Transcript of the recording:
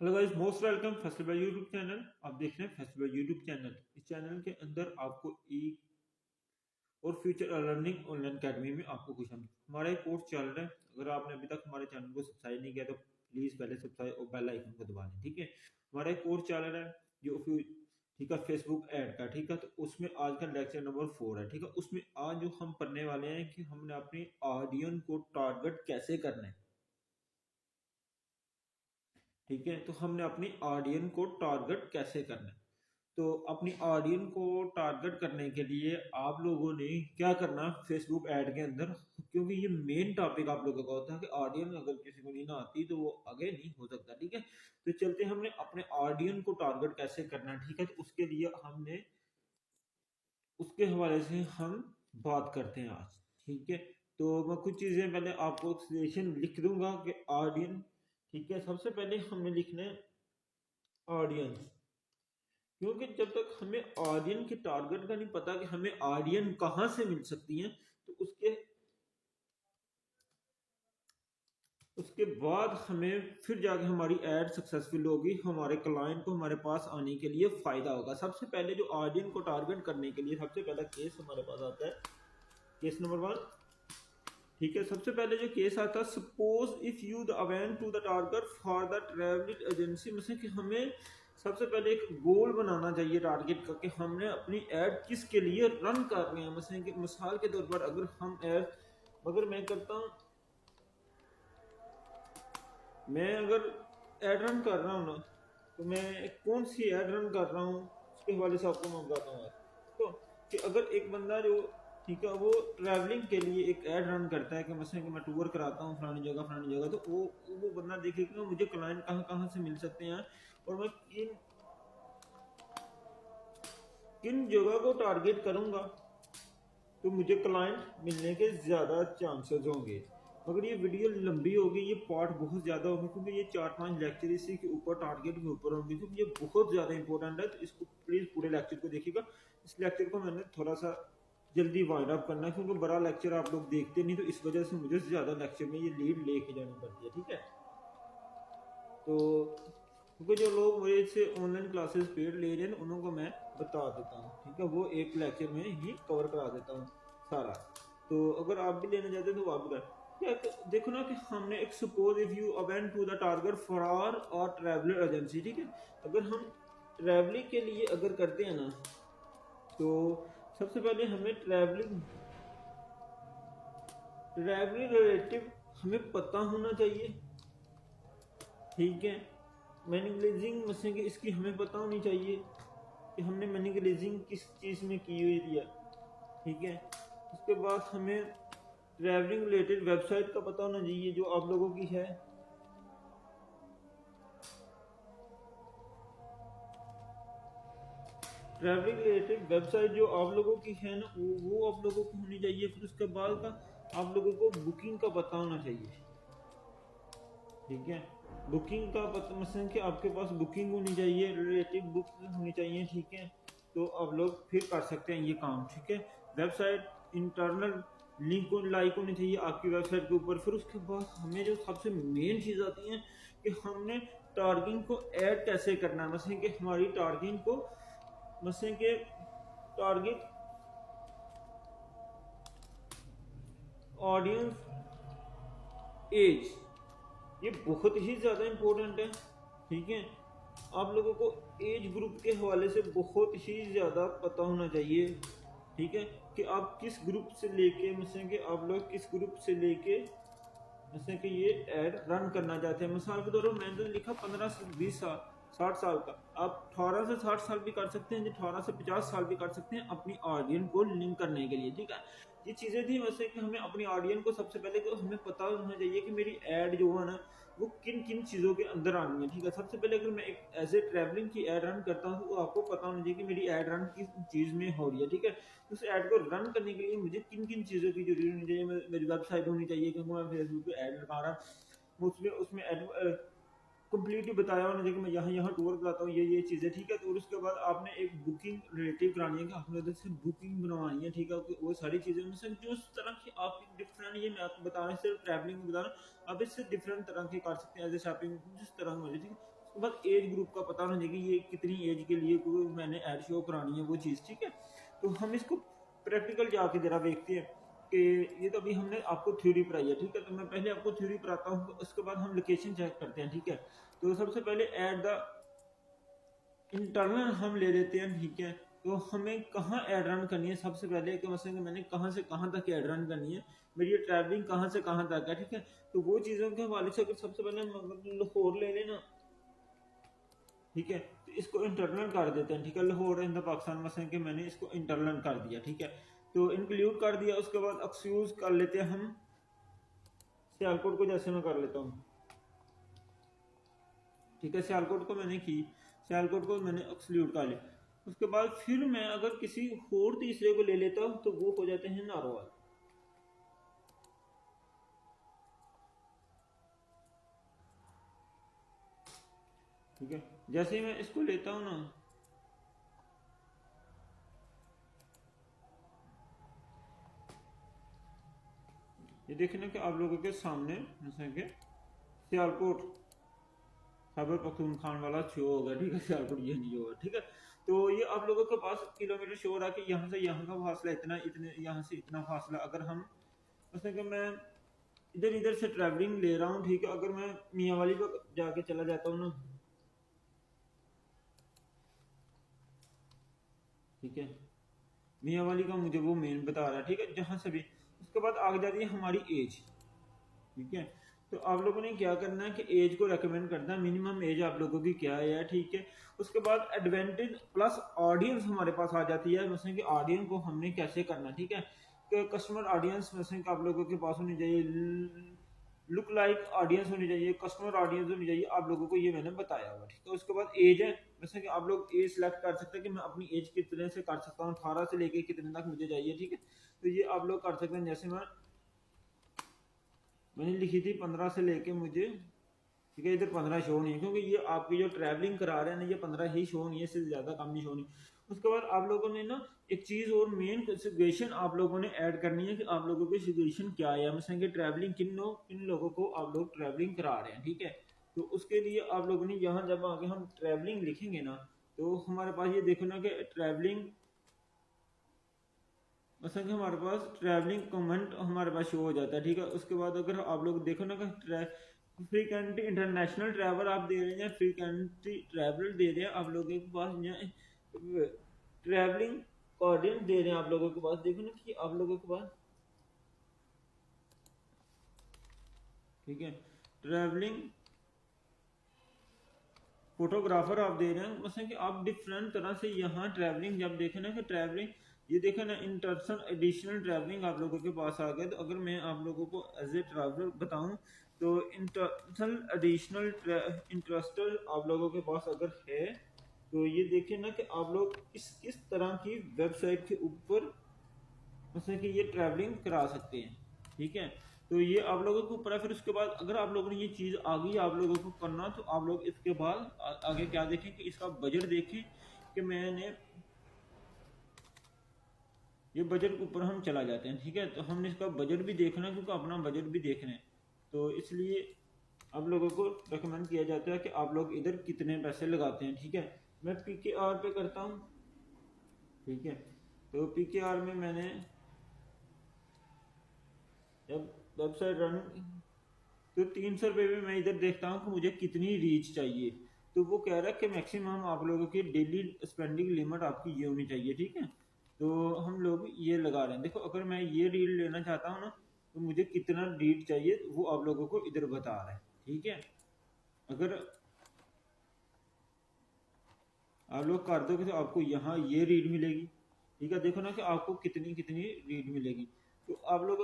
Hello guys, most welcome festival YouTube channel. आप देख रहे हैं फेस्टिवल यूट्यूब चैनल। इस चैनल के अंदर आपको ई और फ्यूचर लर्निंग ऑनलाइन अकेडमी में आपको खुश हमारा एक कोर्स चल रहा है। अगर आपने अभी तक हमारे चैनल को सब्सक्राइब नहीं किया तो प्लीज पहले सब्सक्राइब और बेल आइकन को दबा दें, ठीक है। हमारा एक कोर्स चल रहा है जो ठीक है फेसबुक ऐड का, ठीक है। तो उसमें आज का लेक्चर नंबर 4 है, ठीक है। उसमें आज जो हम पढ़ने वाले हैं कि हमने अपनी ऑडियंस को टारगेट कैसे करना है, ठीक है। तो हमने अपनी ऑडियंस को टारगेट कैसे करना है, तो अपनी ऑडियंस को टारगेट करने के लिए आप लोगों ने क्या करना फेसबुक ऐड के अंदर, क्योंकि ये मेन टॉपिक आप लोगों का होता है कि ऑडियंस अगर किसी को नहीं ना आती तो वो आगे नहीं हो सकता, ठीक है। तो चलते हमने अपने ऑडियंस को टारगेट कैसे करना है, ठीक है। तो उसके लिए हमने उसके हवाले से हम बात करते हैं आज, ठीक है। तो मैं कुछ चीज़ें पहले आपको एक्सप्लेनेशन लिख दूंगा कि ऑडियंस, ठीक है। सबसे पहले हमने लिखना है ऑडियंस, क्योंकि जब तक हमें ऑडियंस के टारगेट का नहीं पता कि हमें ऑडियंस कहाँ से मिल सकती है, तो उसके उसके बाद हमें फिर जाके हमारी एड सक्सेसफुल होगी, हमारे क्लाइंट को हमारे पास आने के लिए फायदा होगा। सबसे पहले जो ऑडियंस को टारगेट करने के लिए सबसे पहला केस हमारे पास आता है, केस नंबर 1, ठीक है। सबसे पहले जो केस आता है, suppose if you the event to the target for the travel agency, मतलब कि हमें सबसे पहले एक गोल बनाना चाहिए टारगेट का कि हमने अपनी ऐड किसके लिए रन कर रहे हैं। मतलब कि मिसाल के तौर पर अगर हम ऐड अगर मैं करता हूँ, मैं अगर ऐड रन कर रहा हूँ ना, तो मैं कौन सी ऐड रन कर रहा हूँ उसके हवाले से आपको मैं बताता हूँ। तो कि अगर एक बंदा जो, ठीक है, वो ट्रैवलिंग के लिए एक ऐड रन करता है कि मसलन कि मैं टूर कराता हूँ फलानी जगह, तो वो बंदा देखेगा मुझे क्लाइंट कहाँ कहाँ से मिल सकते हैं और मैं किन किन जगह को टारगेट करूंगा तो मुझे क्लाइंट मिलने के ज़्यादा चांसेस होंगे। मगर ये वीडियो लंबी होगी, ये पार्ट बहुत ज़्यादा होगी, क्योंकि ये 4-5 लेक्चर इसी के ऊपर टारगेट के ऊपर होंगे, क्योंकि ये बहुत ज़्यादा इंपॉर्टेंट है। तो इसको प्लीज़ पूरे लेक्चर को देखिएगा। इस लेक्चर को मैंने थोड़ा सा जल्दी वाइंड अप करना है, क्योंकि बड़ा लेक्चर आप लोग देखते नहीं, तो इस वजह से मुझे ज़्यादा लेक्चर में ये लीड लेके जानी पड़ती है, ठीक है। तो क्योंकि जो लोग मेरे से ऑनलाइन क्लासेस पेड ले रहे हैं उनको मैं बता देता हूँ, ठीक है, वो एक लेक्चर में ही कवर करा देता हूँ सारा। तो अगर आप भी लेना चाहते हैं तो आप भी देखो ना कि हमने एक suppose if you event to the target for और ट्रैवलर एजेंसी, ठीक है। अगर हम ट्रैवलिंग के लिए अगर करते हैं ना, तो सबसे पहले हमें ट्रैवलिंग ट्रैवलिंग रिलेटिव हमें पता होना चाहिए, ठीक है। मैनिपुलेटिंग मसले की इसकी हमें पता होनी चाहिए कि हमने मैनिपुलेटिंग किस चीज़ में की हुई है, ठीक है। उसके बाद हमें ट्रैवलिंग रिलेटेड वेबसाइट का पता होना चाहिए जो आप लोगों की है, ट्रैवलिंग रिलेटेड वेबसाइट जो आप लोगों की है ना, वो आप लोगों को होनी चाहिए। फिर उसके बाद का आप लोगों को बुकिंग का पता होना चाहिए, ठीक है। बुकिंग का पता मसलन कि आपके पास बुकिंग होनी चाहिए, रिलेटिव बुक होनी चाहिए, ठीक है। तो आप लोग फिर कर सकते हैं ये काम, ठीक है। वेबसाइट इंटरनल लिंक लाइक होनी चाहिए आपकी वेबसाइट के ऊपर। फिर उसके बाद हमें जो सबसे मेन चीज़ आती है कि हमने टारगेटिंग को ऐड कैसे करना है। मसलन कि हमारी टारगेटिंग को मसलन के टारगेट ऑडियंस एज, ये बहुत ही ज़्यादा इम्पोर्टेंट है, ठीक है। आप लोगों को एज ग्रुप के हवाले से बहुत ही ज़्यादा पता होना चाहिए, ठीक है, कि आप किस ग्रुप से लेके मतलब कि आप लोग किस ग्रुप से लेके जैसे कि ये एड रन करना चाहते हैं। मिसाल के तौर पर मैंने तो लिखा 15 से 20 साल 60 साल का, आप 18 से 60 साल भी कर सकते हैं, 18 से 50 साल भी कर सकते हैं अपनी ऑडियंस को लिंक करने के लिए, ठीक है। ये चीज़ें थी वैसे कि हमें अपनी ऑडियंस को सबसे पहले तो हमें पता होना चाहिए कि मेरी ऐड जो है ना वो किन किन चीज़ों के अंदर आनी है, ठीक है। सबसे पहले अगर मैं एक एज ए ट्रैवलिंग की ऐड रन करता हूँ तो आपको पता होना चाहिए कि मेरी ऐड रन किस चीज़ में हो रही है, ठीक है। उस ऐड को रन करने के लिए मुझे किन किन चीज़ों की जरूरत होनी चाहिए। मेरी वेबसाइट होनी चाहिए, क्योंकि मैं फेसबुक पे ऐड लगा रहा, उसमें उसमें कंप्लीटली बताया होना चाहिए कि मैं यहाँ यहाँ टूर कराता हूँ, ये चीज़ें, ठीक है। तो उसके बाद आपने एक बुकिंग रिलेटिव करानी है कि आपने उधर से बुकिंग बनवानी है, ठीक है। वो सारी चीज़ें में से जो उस तरह की आपकी डिफरेंट, ये मैं आपको बता रहा हूँ सिर्फ ट्रैवलिंग में बता रहा हूँ, आप इससे डिफरेंट तरह के कर सकते हैं एज ए शॉपिंग जिस तरह की मर्जी, ठीक है। उसके बाद एज ग्रुप का पता होना चाहिए कि ये कितनी एज के लिए कोई मैंने ऐड शो करानी है वो चीज़, ठीक है। तो हम इसको प्रैक्टिकल जाके ज़रा देखते हैं कि ये तो अभी हमने आपको थ्योरी पढ़ाई है, ठीक है। तो मैं पहले आपको थ्योरी पढ़ाता हूँ, उसके बाद हम लोकेशन चेक करते हैं, ठीक है। तो सबसे पहले ऐड द इंटरनल हम ले लेते हैं, ठीक है। तो हमें कहाँ ऐड रन करनी है सबसे पहले, कि मसलन मैंने कहाँ से कहाँ तक ऐड रन करनी है, मेरी ये ट्रैवलिंग कहाँ से कहाँ तक है, ठीक है। तो वो चीज़ों के हवाले से अगर सबसे पहले हम लाहौर ले लेना, ठीक है, तो इसको इंटरनल कर देते हैं, ठीक है। लाहौर इन द पाकिस्तान मसलन कि मैंने इसको इंटरनल कर दिया, ठीक है। तो इंक्लूड कर दिया, उसके बाद एक्सक्यूज कर लेते हैं हम सियालकोट को, जैसे मैं कर लेता हूँ, ठीक है। सियालकोट को मैंने की, सियालकोट को मैंने एक्सक्लूड कर लिया। उसके बाद फिर मैं अगर किसी और तीसरे को ले लेता हूँ तो वो हो जाते हैं नारोवाल, ठीक है। जैसे ही मैं इसको लेता हूँ ना, ये देखें ना कि आप लोगों के सामने जैसे कि सियालकोट खैबर पख्तूनख्वा वाला शो होगा, ठीक है। सियालकोट ये नहीं होगा, ठीक है। तो ये आप लोगों के पास किलोमीटर शो हो रहा है कि यहाँ से यहाँ का फासला इतना, इतने यहाँ से इतना फासला। अगर हम जैसे कि मैं इधर इधर से ट्रैवलिंग ले रहा हूँ, ठीक है। अगर मैं मियाँ वाली पर जाके चला जाता हूँ ना, ठीक है, मियाँ वाली का मुझे वो मेन बता रहा है, ठीक है, जहाँ से भी। उसके बाद आगे जाती है हमारी एज, ठीक है। तो आप लोगों ने क्या करना है कि एज को रेकमेंड करना है, मिनिमम एज आप लोगों की क्या है, ठीक है। उसके बाद एडवांटेज प्लस ऑडियंस हमारे पास आ जाती है, जैसे कि ऑडियंस को हमने कैसे करना, ठीक है। कि कस्टमर ऑडियंस जैसे कि आप लोगों के पास होनी चाहिए, लुक लाइक ऑडियंस होनी चाहिए, कस्टमर ऑडियंस होनी चाहिए, आप लोगों को ये मैंने बताया हुआ, ठीक है। उसके बाद एज है, जैसे कि आप लोग एज सेलेक्ट कर सकते हैं कि मैं अपनी एज कितने से कर सकता हूँ, 18 से लेके कितने तक मुझे चाहिए, ठीक है। तो ये आप लोग कर सकते हैं, जैसे मैंने लिखी थी 15 से लेके मुझे, ठीक है। इधर 15 शो नहीं है क्योंकि ये आपकी जो ट्रैवलिंग करा रहे हैं ना, ये 15 ही शो नहीं है, इससे ज़्यादा कम नहीं शो नहीं। उसके बाद आप लोगों ने ना एक चीज़ और मेन सिचुएशन आप लोगों ने ऐड करनी है कि आप लोगों की सिचुएशन क्या है, मतलब कि ट्रैवलिंग किन लोगों को आप लोग ट्रैवलिंग करा रहे हैं, ठीक है। तो उसके लिए आप लोगों ने यहाँ जब आगे हम ट्रैवलिंग लिखेंगे ना, तो हमारे पास ये देखो ना कि ट्रैवलिंग, मतलब कि हमारे पास ट्रैवलिंग कमेंट हमारे पास शो हो जाता है, ठीक है। उसके बाद अगर आप लोग देखो ना कि फ्रीक्वेंटली इंटरनेशनल ट्रैवल आप दे रहे हैं या फ्रीक्वेंटली ट्रैवल दे रहे हैं आप लोगों के पास, या ट्रैवलिंग कोऑर्डिनेट दे रहे हैं आप लोगों के पास, देखो ना कि आप लोगों के पास, ठीक है, ट्रैवलिंग फोटोग्राफर आप दे रहे हैं, मतलब कि आप डिफरेंट तरह से यहाँ ट्रैवलिंग जब देखें ना कि ट्रैवलिंग, ये देखें ना इंटरसन एडिशनल ट्रैवलिंग आप लोगों के पास आ गया। तो अगर मैं आप लोगों को एज ए ट्रैवलर बताऊं तो इंटरसन एडिशनल इंटरेस्टेड आप लोगों के पास अगर है, तो ये देखें ना कि आप लोग इस तरह की वेबसाइट के ऊपर मतलब कि ये ट्रैवलिंग करा सकते हैं, ठीक है। तो ये आप लोगों के ऊपर है। फिर उसके बाद अगर आप लोगों ने ये चीज़ आ गई आप लोगों को करना, तो आप लोग इसके बाद आगे क्या देखें कि इसका बजट देखें कि मैंने ये बजट के ऊपर हम चला जाते हैं, ठीक है। तो हमने इसका बजट भी देखना है क्योंकि अपना बजट भी देखना है, तो इसलिए आप लोगों को रिकमेंड किया जाता है कि आप लोग इधर कितने पैसे लगाते हैं, ठीक है। मैं PKR पे करता हूँ, ठीक है। तो PKR में मैंने जब वेबसाइट रन, तो 300 रुपये में मैं इधर देखता हूँ कि मुझे कितनी रीच चाहिए। तो वो कह रहा है कि मैक्सिमम आप लोगों की डेली स्पेंडिंग लिमिट आपकी ये होनी चाहिए, ठीक है। तो हम लोग ये लगा रहे हैं, देखो अगर मैं ये रील लेना चाहता हूँ ना, तो मुझे कितना रीड चाहिए वो आप लोगों को इधर बता रहा है, ठीक है। अगर आप लोग कर दोगे तो आपको यहाँ ये रीड मिलेगी, ठीक है। देखो ना कि आपको कितनी कितनी रीड मिलेगी। तो आप लोग